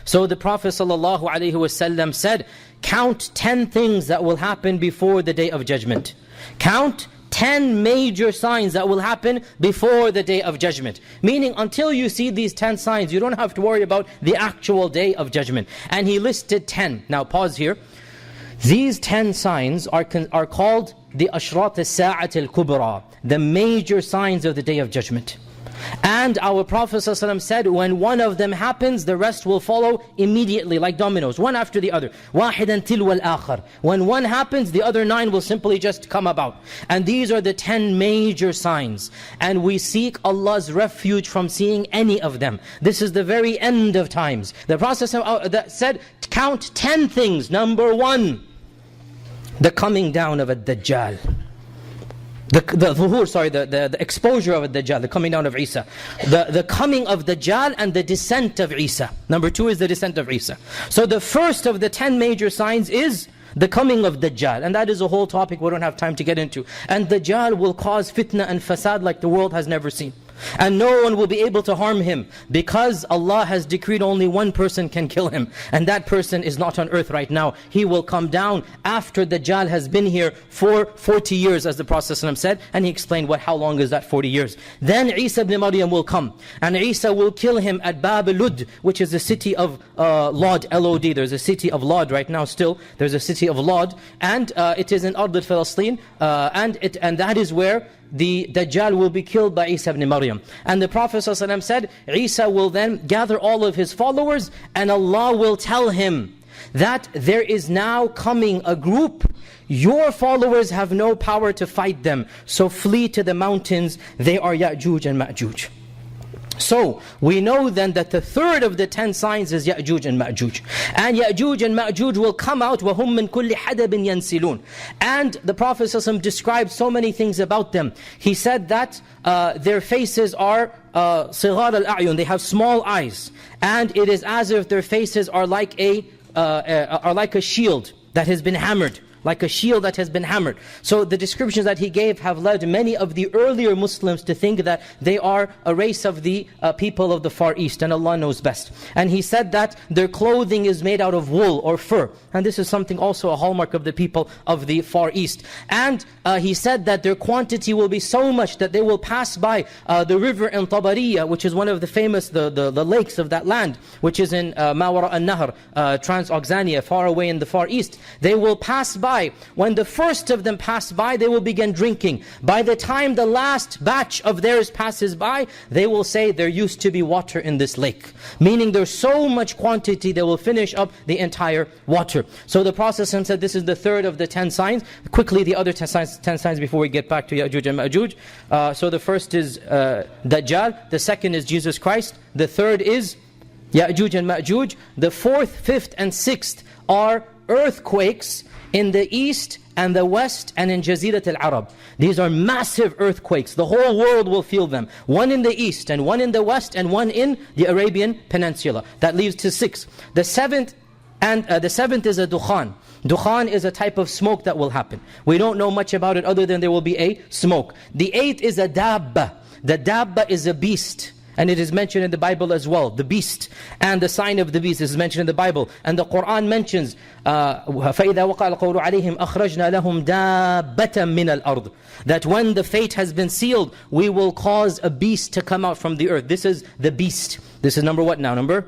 So the Prophet ﷺ said, count 10 things that will happen before the Day of Judgment. Count 10 major signs that will happen before the Day of Judgment. Meaning, until you see these 10 signs, you don't have to worry about the actual Day of Judgment. And he listed 10. Now pause here. These 10 signs are called the Ashrat al-Sa'at al-Kubra, the major signs of the Day of Judgment. And our Prophet ﷺ said, when one of them happens, the rest will follow immediately, like dominoes, one after the other. وَاحِدًا تِلْوَ الْآخَرِ. When one happens, the other 9 will simply just come about. And these are the 10 major signs. And we seek Allah's refuge from seeing any of them. This is the very end of times. The Prophet ﷺ said, count 10 things. Number 1, the coming down of a Dajjal. The exposure of Dajjal, the coming down of Isa. The coming of Dajjal and the descent of Isa. Number 2 is the descent of Isa. So the first of the 10 major signs is the coming of Dajjal. And that is a whole topic we don't have time to get into. And Dajjal will cause fitna and fasad like the world has never seen. And no one will be able to harm him, because Allah has decreed only one person can kill him. And that person is not on earth right now. He will come down after Dajjal has been here for 40 years, as the Prophet ﷺ said. And he explained how long is that 40 years. Then Isa ibn Maryam will come. And Isa will kill him at Bab Lud, which is the city of Lod, L-O-D. There's a city of Lod right now still. There's a city of Lod. And it is in Ard al-Falastin. And that is where the Dajjal will be killed by Isa ibn Maryam. And the Prophet ﷺ said, Isa will then gather all of his followers, and Allah will tell him that there is now coming a group. Your followers have no power to fight them, so flee to the mountains. They are Ya'juj and Ma'juj. So, we know then that the third of the 10 signs is Ya'juj and Ma'juj. And Ya'juj and Ma'juj will come out, وَهُمْ مِنْ كُلِّ حَدَبٍ يَنْسِلُونَ. And the Prophet ﷺ described so many things about them. He said that their faces are صِغَارَ الْأَعْيُنِ. They have small eyes. And it is as if their faces are like a shield that has been hammered. Like a shield that has been hammered. So the descriptions that he gave have led many of the earlier Muslims to think that they are a race of the people of the Far East, and Allah knows best. And he said that their clothing is made out of wool or fur. And this is something also a hallmark of the people of the Far East. And he said that their quantity will be so much that they will pass by the river in Tabariya, which is one of the famous, the lakes of that land, which is in Mawara al-Nahr, Transoxania, far away in the Far East. They will pass by. When the first of them pass by, they will begin drinking. By the time the last batch of theirs passes by, they will say, there used to be water in this lake. Meaning there's so much quantity, they will finish up the entire water. So the Prophet said this is the third of the 10 signs. Quickly the other 10 signs before we get back to Ya'juj and Ma'juj. So the first is Dajjal. The second is Jesus Christ. The third is Ya'juj and Ma'juj. The fourth, fifth and sixth are earthquakes in the east and the west and in Jazirat al-Arab. These are massive earthquakes. The whole world will feel them. One in the east and one in the west and one in the Arabian Peninsula. That leaves to 6. The seventh is a dukhan. Dukhan is a type of smoke that will happen. We don't know much about it other than there will be a smoke. The 8th is a dabba. The dabba is a beast. And it is mentioned in the Bible as well, the beast. And the sign of the beast is mentioned in the Bible. And the Qur'an mentions, فَإِذَا وَقَعَ الْقَوْلُ عَلَيْهِمْ أَخْرَجْنَا لَهُمْ دَابَّةً مِّنَ الْأَرْضِ. That when the fate has been sealed, we will cause a beast to come out from the earth. This is the beast. This is number what now? Number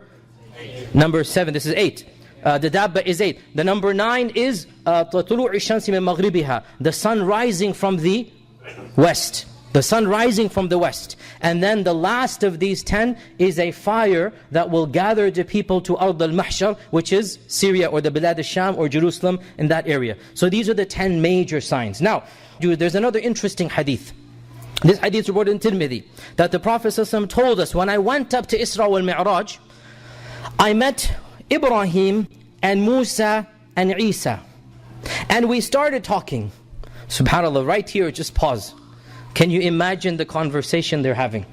7. This is 8. The dabba is 8. The number 9 is طُلُوعِ الشَّمْسِ مِن مَغْرِبِهَا. The sun rising from the west. The sun rising from the west. And then the last of these 10 is a fire that will gather the people to Ard al-Mahshar, which is Syria or the Bilad al-Sham or Jerusalem, in that area. So these are the 10 major signs. Now, there's another interesting hadith. This hadith is reported in Tirmidhi, that the Prophet ﷺ told us, when I went up to Isra wal Mi'raj, I met Ibrahim and Musa and Isa. And we started talking. SubhanAllah, right here, just pause. Can you imagine the conversation they're having?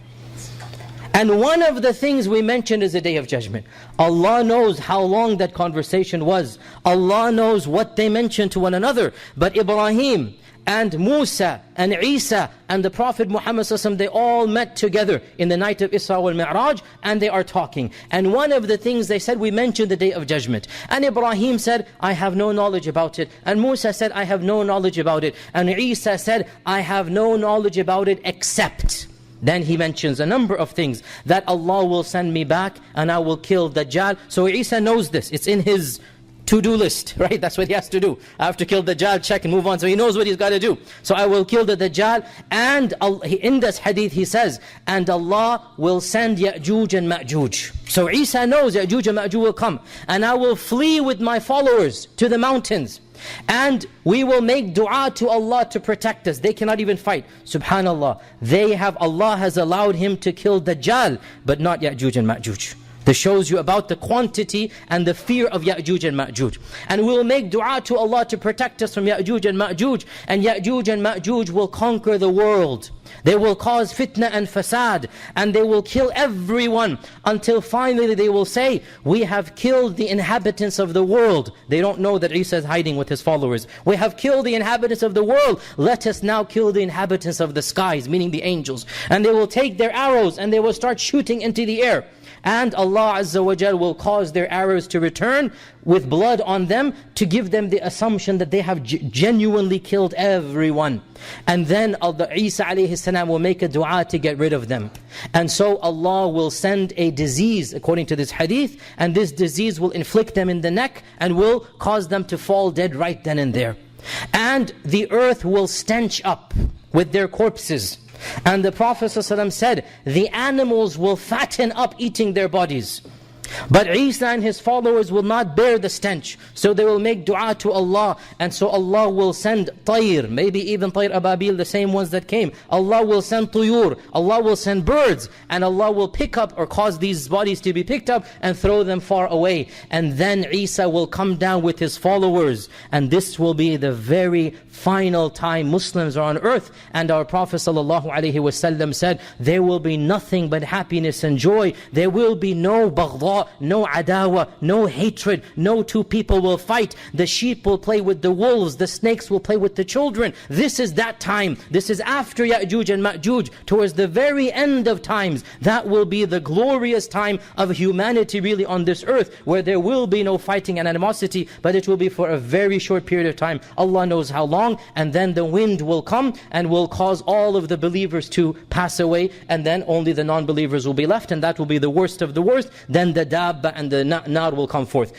And one of the things we mentioned is the Day of Judgment. Allah knows how long that conversation was. Allah knows what they mentioned to one another. But Ibrahim and Musa and Isa and the Prophet Muhammad ﷺ, they all met together in the night of Isra wal Mi'raj, and they are talking. And one of the things they said, we mentioned the Day of Judgment. And Ibrahim said, I have no knowledge about it. And Musa said, I have no knowledge about it. And Isa said, I have no knowledge about it except. Then he mentions a number of things, that Allah will send me back and I will kill Dajjal. So Isa knows this, it's in his to-do list, right? That's what he has to do. I have to kill Dajjal, check and move on. So he knows what he's got to do. So I will kill the Dajjal. And in this hadith he says, and Allah will send Ya'juj and Ma'juj. So Isa knows Ya'juj and Ma'juj will come. And I will flee with my followers to the mountains. And we will make dua to Allah to protect us. They cannot even fight. Subhanallah. Allah has allowed him to kill Dajjal, but not Ya'juj and Ma'juj. This shows you about the quantity and the fear of Ya'juj and Ma'juj. And we will make dua to Allah to protect us from Ya'juj and Ma'juj. And Ya'juj and Ma'juj will conquer the world. They will cause fitna and fasad. And they will kill everyone until finally they will say, we have killed the inhabitants of the world. They don't know that Isa is hiding with his followers. We have killed the inhabitants of the world. Let us now kill the inhabitants of the skies, meaning the angels. And they will take their arrows and they will start shooting into the air. And Allah Azza wa Jal will cause their arrows to return with blood on them, to give them the assumption that they have genuinely killed everyone. And then Isa alayhi salam will make a dua to get rid of them. And so Allah will send a disease according to this hadith, and this disease will inflict them in the neck and will cause them to fall dead right then and there. And the earth will stench up with their corpses. And the Prophet ﷺ said, the animals will fatten up eating their bodies. But Isa and his followers will not bear the stench. So they will make dua to Allah. And so Allah will send tayr, maybe even tayr ababil, the same ones that came. Allah will send tuyur, Allah will send birds. And Allah will pick up or cause these bodies to be picked up and throw them far away. And then Isa will come down with his followers. And this will be the very final time Muslims are on earth. And our Prophet ﷺ said, there will be nothing but happiness and joy. There will be no baghda, no adawa, no hatred. No two people will fight. The sheep will play with the wolves. The snakes will play with the children. This is that time. This is after Ya'juj and Ma'juj, towards the very end of times. That will be the glorious time of humanity really on this earth, where there will be no fighting and animosity, but it will be for a very short period of time. Allah knows how long. And then the wind will come and will cause all of the believers to pass away, and then only the non-believers will be left, and that will be the worst of the worst. Then the dabba and the nar will come forth.